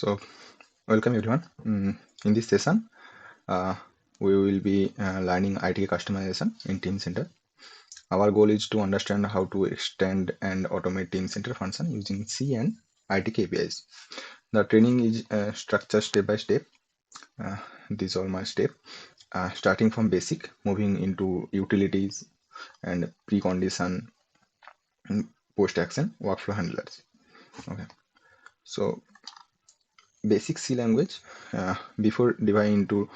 So, welcome everyone. In this session, uh, we will be learning ITK customization in Teamcenter. Our goal is to understand how to extend and automate Teamcenter function using C and ITK APIs. The training is structured step by step. These are my steps. Starting from basic, moving into utilities and precondition, post-action, workflow handlers. Okay. So basic C language. Before dividing into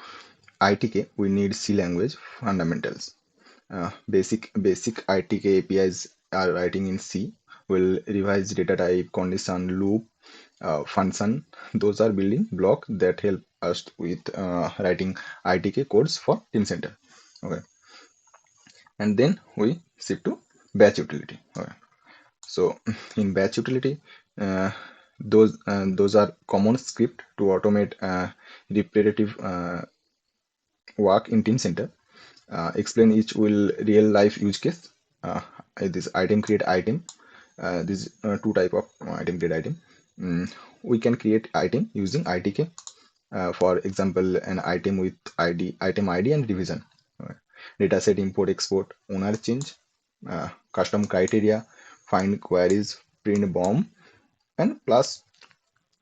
ITK, we need C language fundamentals. Basic ITK APIs are writing in C. Will revise data type, condition, loop, function. Those are building block that help us with writing ITK codes for Teamcenter. Okay, and then we shift to batch utility. Okay, so in batch utility, uh, those are common script to automate repetitive work in Teamcenter. Explain each will real life use case. uh, this item create item. This two type of item create item. We can create item using ITK. For example, an item with item ID and division. Dataset import export, owner change, custom criteria, find queries, print bomb, and plus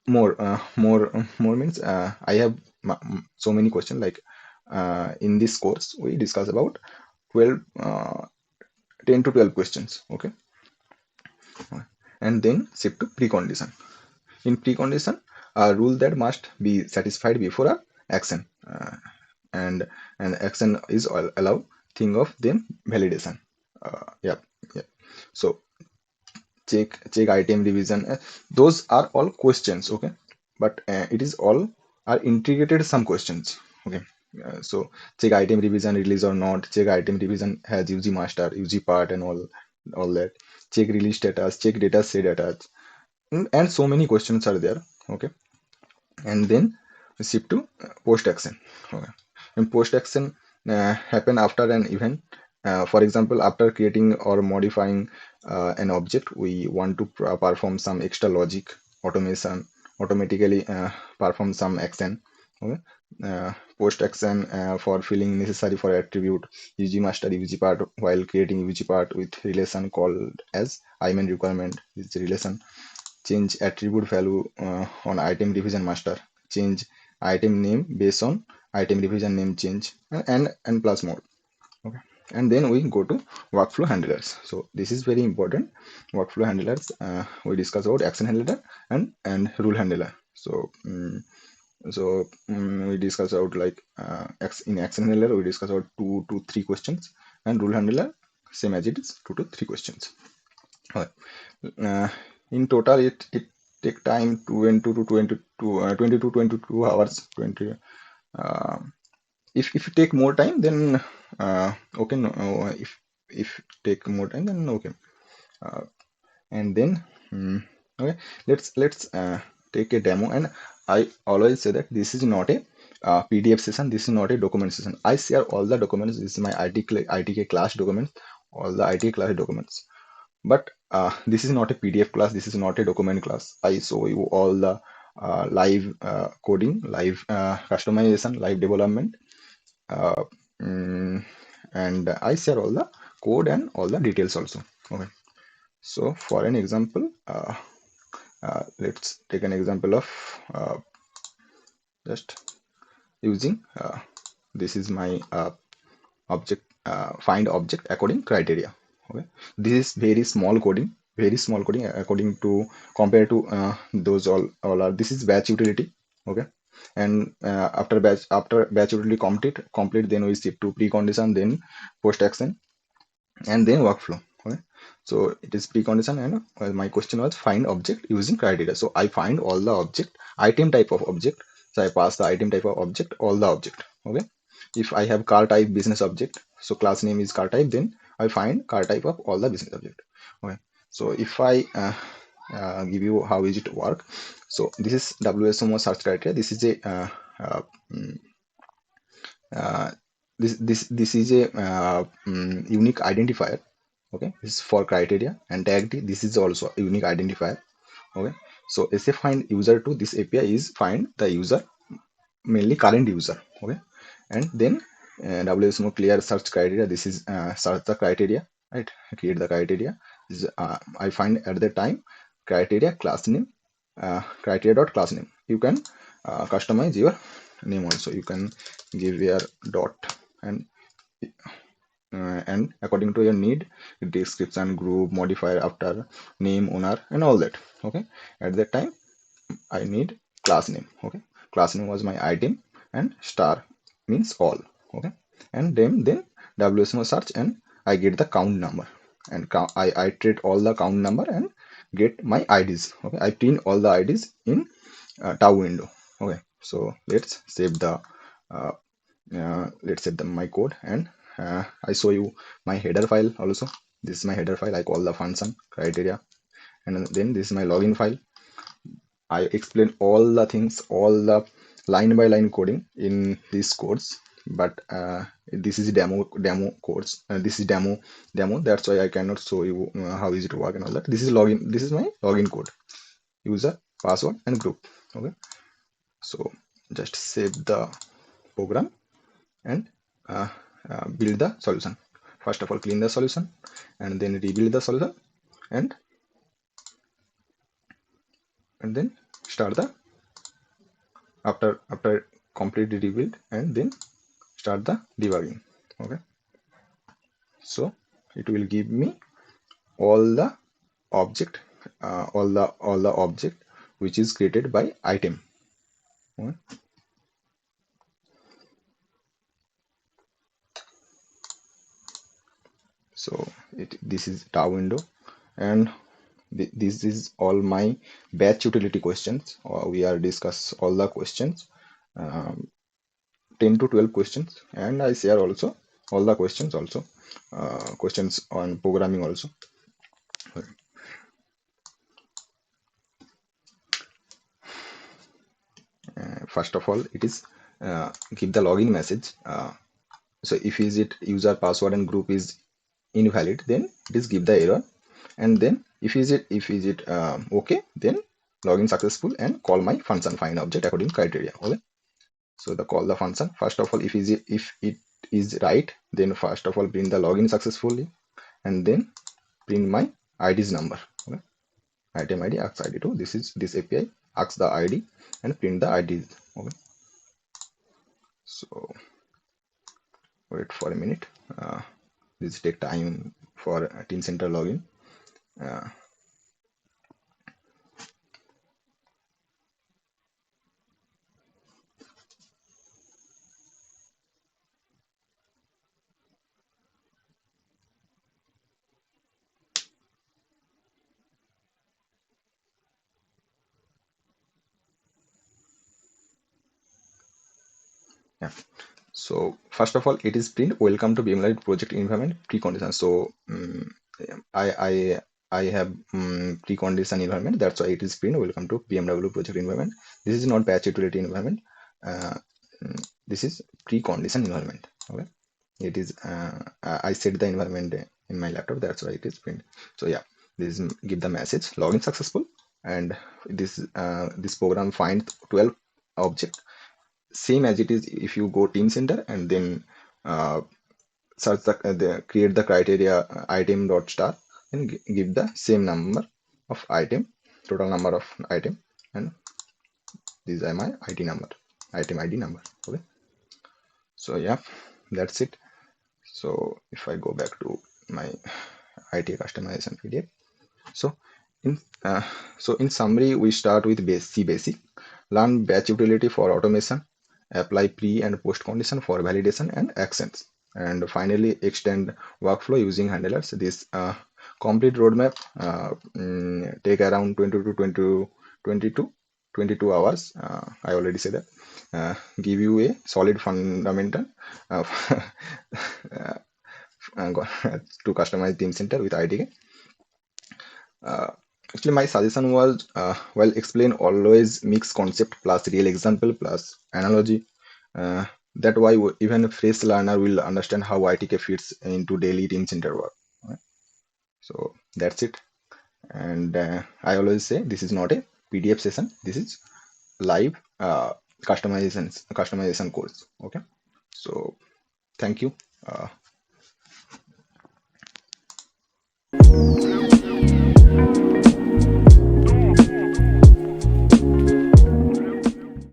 more means I have so many questions. Like in this course we discuss about 12 10 to 12 questions. Okay, and then shift to precondition. In precondition, a rule that must be satisfied before a action, and an action is allow. Think of them validation. Yeah, yeah. So check item revision. Those are all questions. Okay, but it is all are integrated some questions. Okay. So check item revision release or not. Check item revision has UG master, UG part, and all that. Check release status. Check data set attach. And so many questions are there. Okay, and then shift to post action. Okay, and post action happen after an event. For example, after creating or modifying an object, we want to perform some extra logic automation, automatically perform some action. Okay, post action for filling necessary for attribute UG master UG part while creating UG part with relation called as IMN requirement. This relation change attribute value on item revision master, change item name based on item revision name change, and plus more. Okay, and then we go to workflow handlers. So this is very important. Workflow handlers, we discuss about action handler and rule handler. So we discuss about like in action handler we discuss about 2 to 3 questions, and rule handler same as it is 2 to 3 questions. Okay. Uh, in total, it take time 20 to 22 hours. 20. Uh, if you take more time, then okay. No, if take more time, then okay. Uh, and then okay, let's take a demo. And I always say that this is not a PDF session. This is not a document session. I share all the documents. This is my ITK class documents. All the ITK class documents. But this is not a PDF class. This is not a document class. I show you all the live coding, live customization, live development, uh, mm, and I share all the code and all the details also. Okay. So for an example, let's take an example of just using this is my object, find object according criteria. Okay, this is very small coding according to compared to those all are. This is batch utility. Okay, and after batch utility complete, then we shift to precondition, then post action, and then workflow. Okay, so it is precondition, and my question was find object using criteria. So I find all the object, item type of object. So I pass the item type of object, all the object. Okay, if I have car type business object, so class name is car type, then I find car type of all the business object. Okay, so if I give you how is it work. So this is WSMO search criteria. This is a mm, uh, this is a unique identifier. Okay, this is for criteria, and tag D, this is also a unique identifier. Okay, So SF find user to this API is find the user, mainly current user. Okay, and then WSMO clear search criteria. This is search the criteria, right? Create the criteria. This is, I find at the time criteria class name, criteria dot class name. You can customize your name also. You can give your dot and according to your need, description, group, modifier after name, owner, and all that. Okay, at that time I need class name. Okay, class name was my item, and star means all. Okay, and then WSMO search, and I get the count number, and I iterate all the count number and get my IDs. Okay, I print all the IDs in tau window. Okay, so uh, let's set the my code, and I show you my header file also. This is my header file. I call the function criteria, and then this is my login file. I explain all the things, all the line by line coding in this course, but this is demo course. This is demo. That's why I cannot show you how is it work and all that. This is login. This is my login code. User, password, and group. Okay. So just save the program and uh, build the solution. First of all, clean the solution and then rebuild the solution, and then start the after complete rebuild, and then start the debugging. Okay, so it will give me all the object, all the object which is created by item. Okay. So this is tar window, and this is all my batch utility questions. We are discuss all the questions, um, 10 to 12 questions, and I share also all the questions also, questions on programming also. First of all, it is give the login message. So if is it user password and group is invalid, then it is give the error, and then if is it okay, then login successful, and call my function find object according criteria. Okay, so the call the function. First of all, if it is right, then first of all print the login successfully, and then print my ID's number. Okay, item ID asks ID2. This API asks the ID and print the ID. Okay, so wait for a minute. This take time for Teamcenter login. Uh, yeah. So first of all, it is print welcome to BMW project environment precondition. So I I I have precondition environment. That's why it is print welcome to BMW project environment. This is not batch utility environment. Uh, this is precondition environment. Okay, it is I set the environment in my laptop. That's why it is print. So yeah, this give the message login successful, and this program finds 12 object, same as it is if you go Teamcenter and then uh, search create the criteria item dot star, and give the same number of item, total number of item, and these are my ID number, item ID number. Okay, so yeah, that's it. So if I go back to my ITK customization PDF, so in uh, in summary, we start with basic, learn batch utility for automation, apply pre and post condition for validation and actions, and finally extend workflow using handlers. This complete roadmap take around 20 to 22 hours. I already said that. Give you a solid fundamental uh, to customize Teamcenter with ITK. Uh, Actually, my suggestion was, well, explain always mix concept plus real example plus analogy. Uh, that why even a fresh learner will understand how ITK fits into daily Teamcenter work. Right? So that's it. And I always say this is not a PDF session. This is live customization course. Okay, so thank you.